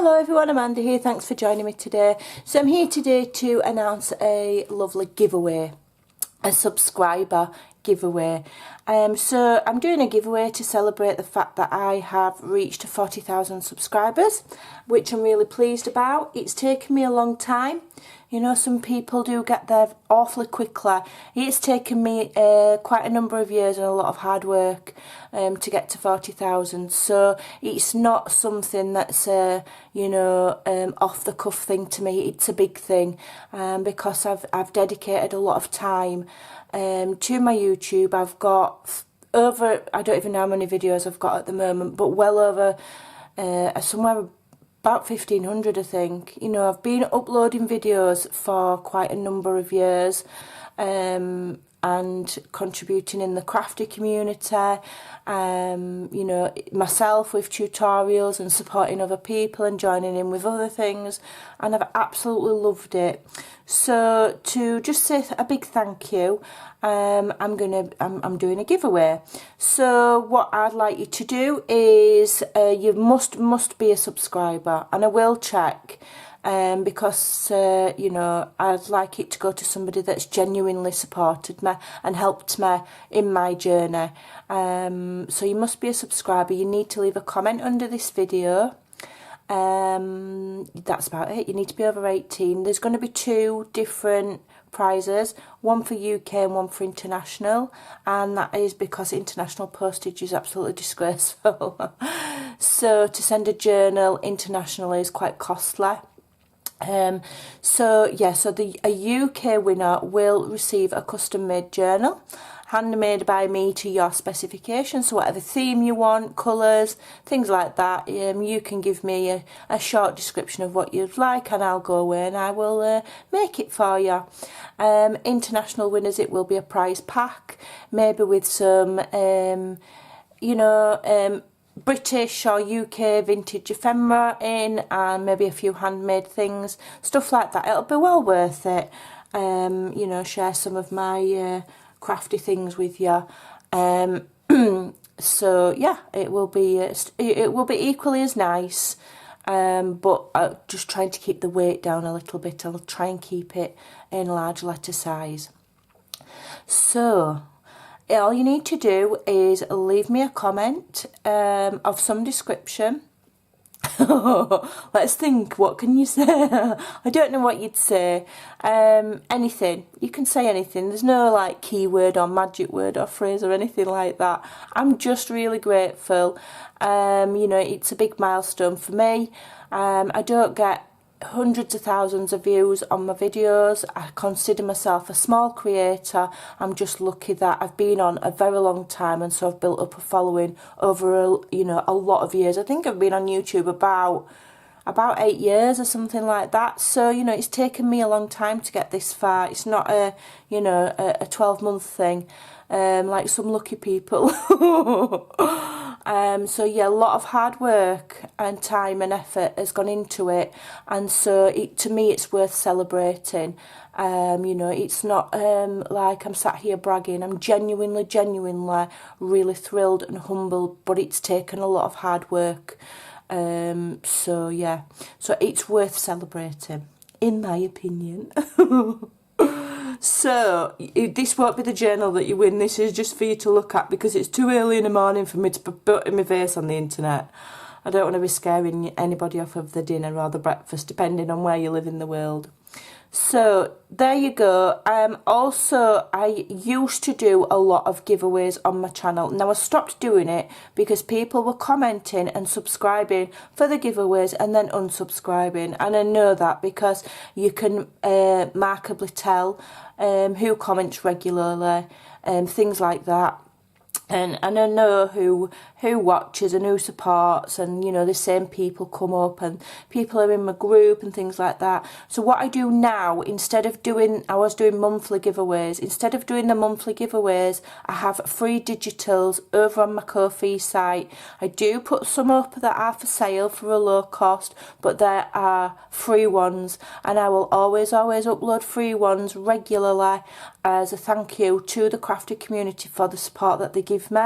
Hello everyone, Amanda here, thanks for joining me today. So I'm here today to announce a lovely giveaway, a subscriber giveaway. So I'm doing a giveaway to celebrate the fact that I have reached 40,000 subscribers, which I'm really pleased about. It's taken me a long time. You know, some people do get there awfully quickly. It's taken me quite a number of years and a lot of hard work to get to 40,000. So it's not something that's off the cuff thing to me. It's a big thing because I've dedicated a lot of time to my YouTube. I've got over, I don't even know how many videos I've got at the moment, but well over somewhere about 1,500, I think. You know, I've been uploading videos for quite a number of years and contributing in the crafty community, you know, myself with tutorials and supporting other people and joining in with other things, and I've absolutely loved it. So to just say a big thank you, I'm doing a giveaway. So what I'd like you to do is you must be a subscriber, and I will check because you know, I'd like it to go to somebody that's genuinely supported me and helped me in my journey. So you must be a subscriber. You need to leave a comment under this video. That's about it. You need to be over 18. There's going to be 2 different prizes, one for UK and one for international, and that is because international postage is absolutely disgraceful. So to send a journal internationally is quite costly. So a UK winner will receive a custom made journal, handmade by me to your specifications. So whatever theme you want, colours, things like that, you can give me a short description of what you'd like, and I'll go away and I will make it for you. International winners, it will be a prize pack, maybe with some British or UK vintage ephemera in, and maybe a few handmade things, stuff like that. It'll be well worth it. You know, share some of my crafty things with you. So yeah, it will be equally as nice. But just trying to keep the weight down a little bit. I'll try and keep it in large letter size. So all you need to do is leave me a comment of some description. Let's think, what can you say? I don't know what you'd say. Anything. You can say anything. There's no like keyword or magic word or phrase or anything like that. I'm just really grateful. You know, it's a big milestone for me. I don't get hundreds of thousands of views on my videos. I consider myself a small creator. I'm just lucky that I've been on a very long time, and so I've built up a following over a lot of years. I think I've been on YouTube about 8 years or something like that. So you know, it's taken me a long time to get this far. It's not a 12-month thing like some lucky people. So yeah, a lot of hard work and time and effort has gone into it, and so to me it's worth celebrating. You know, it's not like I'm sat here bragging. I'm genuinely really thrilled and humbled, but it's taken a lot of hard work. So yeah, so it's worth celebrating, in my opinion. So this won't be the journal that you win. This is just for you to look at, because it's too early in the morning for me to be putting my face on the internet. I don't want to be scaring anybody off of the dinner or the breakfast, depending on where you live in the world. So there you go. Also, I used to do a lot of giveaways on my channel. Now I stopped doing it because people were commenting and subscribing for the giveaways and then unsubscribing, and I know that because you can markably tell who comments regularly and things like that. And I know who watches and who supports, and you know, the same people come up and people are in my group and things like that. So what I do now, instead of doing, I was doing monthly giveaways, instead of doing the monthly giveaways, I have free digitals over on my Ko-fi site. I do put some up that are for sale for a low cost, but there are free ones, and I will always upload free ones regularly as a thank you to the crafty community for the support that they give me.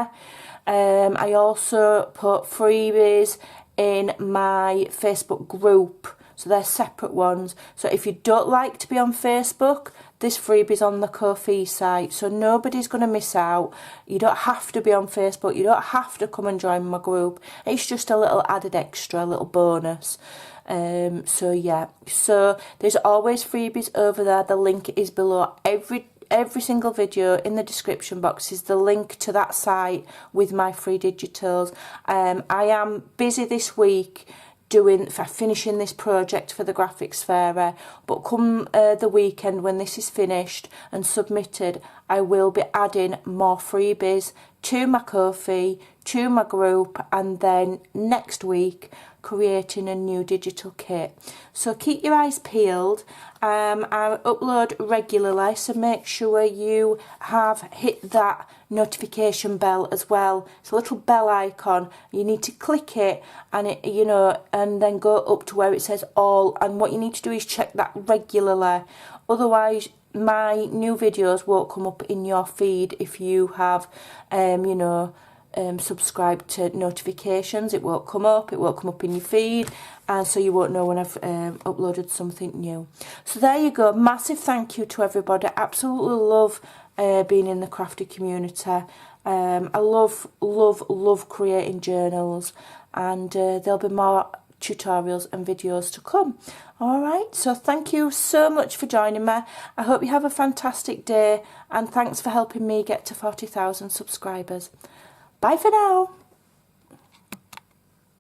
I also put freebies in my Facebook group. So they're separate ones. So if you don't like to be on Facebook, this freebie's on the Ko-fi site. So nobody's going to miss out. You don't have to be on Facebook. You don't have to come and join my group. It's just a little added extra, a little bonus. So yeah. So there's always freebies over there. The link is below every single video. In the description box is the link to that site with my free digitals. I am busy this week finishing this project for the graphics fair, but come the weekend when this is finished and submitted, I will be adding more freebies to my Ko-fi, to my group, and then next week creating a new digital kit. So keep your eyes peeled. I upload regularly, so make sure you have hit that notification bell as well. It's a little bell icon. You need to click it, and it, you know, and then go up to where it says all. And what you need to do is check that regularly. Otherwise, my new videos won't come up in your feed if you have, you know, subscribe to notifications. It won't come up in your feed, and so you won't know when I've uploaded something new. So there you go. Massive thank you to everybody. Absolutely love being in the crafty community. I love creating journals, and there'll be more tutorials and videos to come. Alright, so thank you so much for joining me. I hope you have a fantastic day, and thanks for helping me get to 40,000 subscribers. Bye for now.